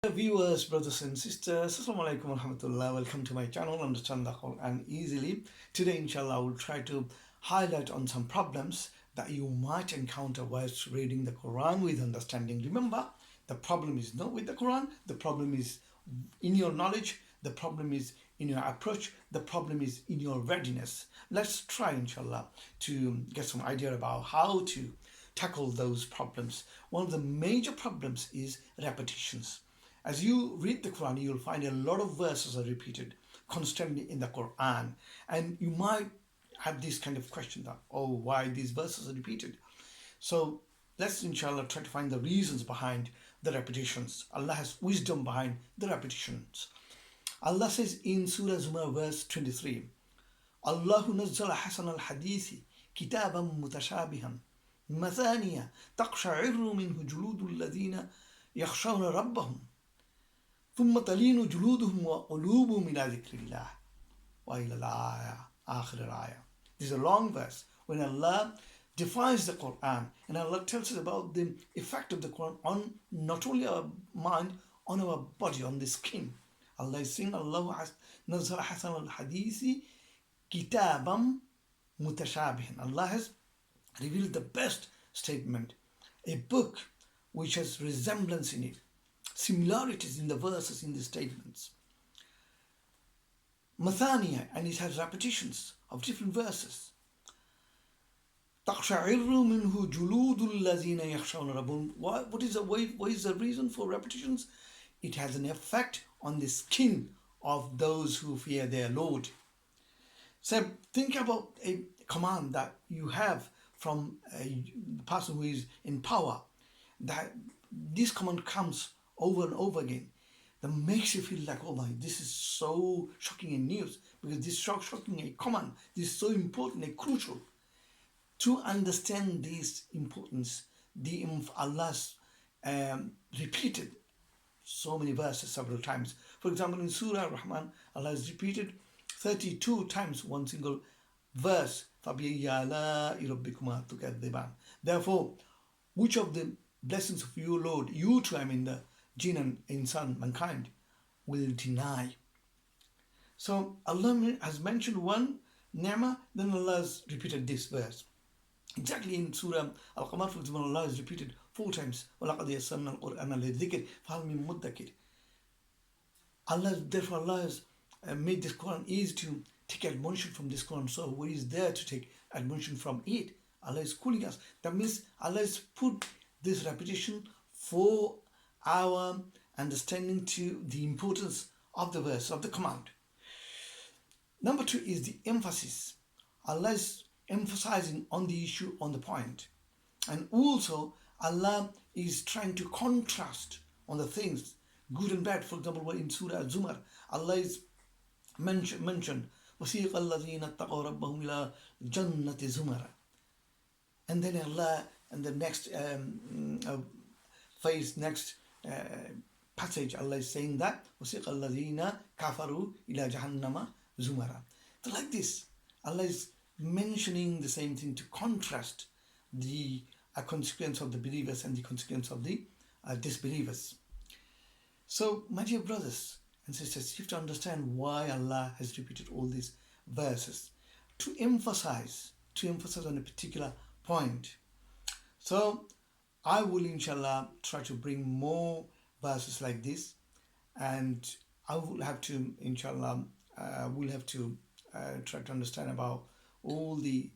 Viewers, brothers and sisters, Assalamu alaikum warahmatullah. Welcome to my channel, Understand the Qur'an Easily. Today, inshallah, I will try to highlight on some problems that you might encounter whilst reading the Quran with understanding. Remember, the problem is not with the Quran, the problem is in your knowledge, the problem is in your approach, the problem is in your readiness. Let's try, inshallah, to get some idea about how to tackle those problems. One of the major problems is repetitions. As you read the Quran, you'll find a lot of verses are repeated constantly in the Quran. And you might have this kind of question that, oh, why these verses are repeated? So let's inshallah try to find the reasons behind the repetitions. Allah has wisdom behind the repetitions. Allah says in Surah Zumar verse 23, Allahu nazzala hasan al-hadithi kitaban mutashabihan مثانية تقشعر منه جلود الذين يخشون ربهم ثم تلين جلودهم وقلوبهم إلى ذكر الله وإلى الآية آخر الآية. This is a long verse when Allah defines the Quran and Allah tells us about the effect of the Quran on not only our mind, on our body, on the skin. Allah is saying, Allah نزل حسن الحديث كتابا متشابها. Allah has revealed the best statement, a book which has resemblance in it, similarities in the verses, in the statements. Mathaniya, and it has repetitions of different verses. تَقْشَعِرُّ مِنْهُ جُلُودُ الَّذِينَ يَخْشَوْنَ رَبُّهُمْ. What is the reason for repetitions? It has an effect on the skin of those who fear their Lord. So think about a command that you have from a person who is in power, that this command comes over and over again, that makes you feel like, oh my, this is so shocking in news, because this shocking a command, this is so important and crucial. To understand this importance, Allah's repeated so many verses several times. For example, in Surah Rahman, Allah has repeated 32 times one single verse. Therefore, which of the blessings of your Lord, you too, I mean the jinn and insan, mankind, will deny? So Allah has mentioned one ni'mah, then Allah has repeated this verse. Exactly in Surah Al-Qamar, for example, Allah has repeated 4 times. وَلَقَدْ يَسَّرْنَا الْقُرْآنَ لِلذِّكْرِ فَهَلْ مِن مُدَّكِرٍ. Therefore Allah has made this Quran easy to take admonition from this Quran. So what is there to take admonition from it? Allah is schooling us. That means Allah has put this repetition for our understanding to the importance of the verse, of the command. Number 2 is the emphasis. Allah is emphasizing on the issue, on the point. And also Allah is trying to contrast on the things, good and bad. For example, in Surah Zumar, Allah is mentioned وَسِيقَ الَّذِينَ اتَّقَوْا رَبَّهُمْ إِلَى جَنَّةِ زُمَرًا. And then Allah, and the next passage, Allah is saying that وَسِيقَ الَّذِينَ كَفَرُوا إِلَى جَهَنَّمَ زُمَرًا. So like this, Allah is mentioning the same thing to contrast the consequence of the believers and the consequence of the disbelievers. So, my dear brothers and sisters, you have to understand why Allah has repeated all these verses to emphasize on a particular point. So I will inshallah try to bring more verses like this, and I will have to inshallah try to understand about all the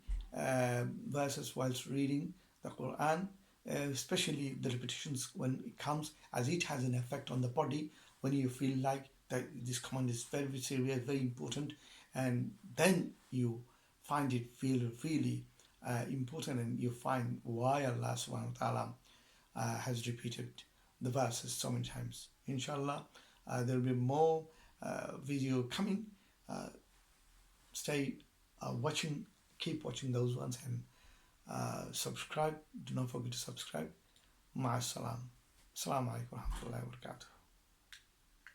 verses whilst reading the Quran, especially the repetitions when it comes, as it has an effect on the body when you feel like that this command is very, very serious, very important, and then you find it feel really important, and you find why Allah subhanahu wa ta'ala has repeated the verses so many times. Inshallah, there will be more video coming. Stay watching, keep watching those ones, and subscribe. Do not forget to subscribe. Ma'as salam. Assalamu alaikum wa rahmatullahi wa barakatuh.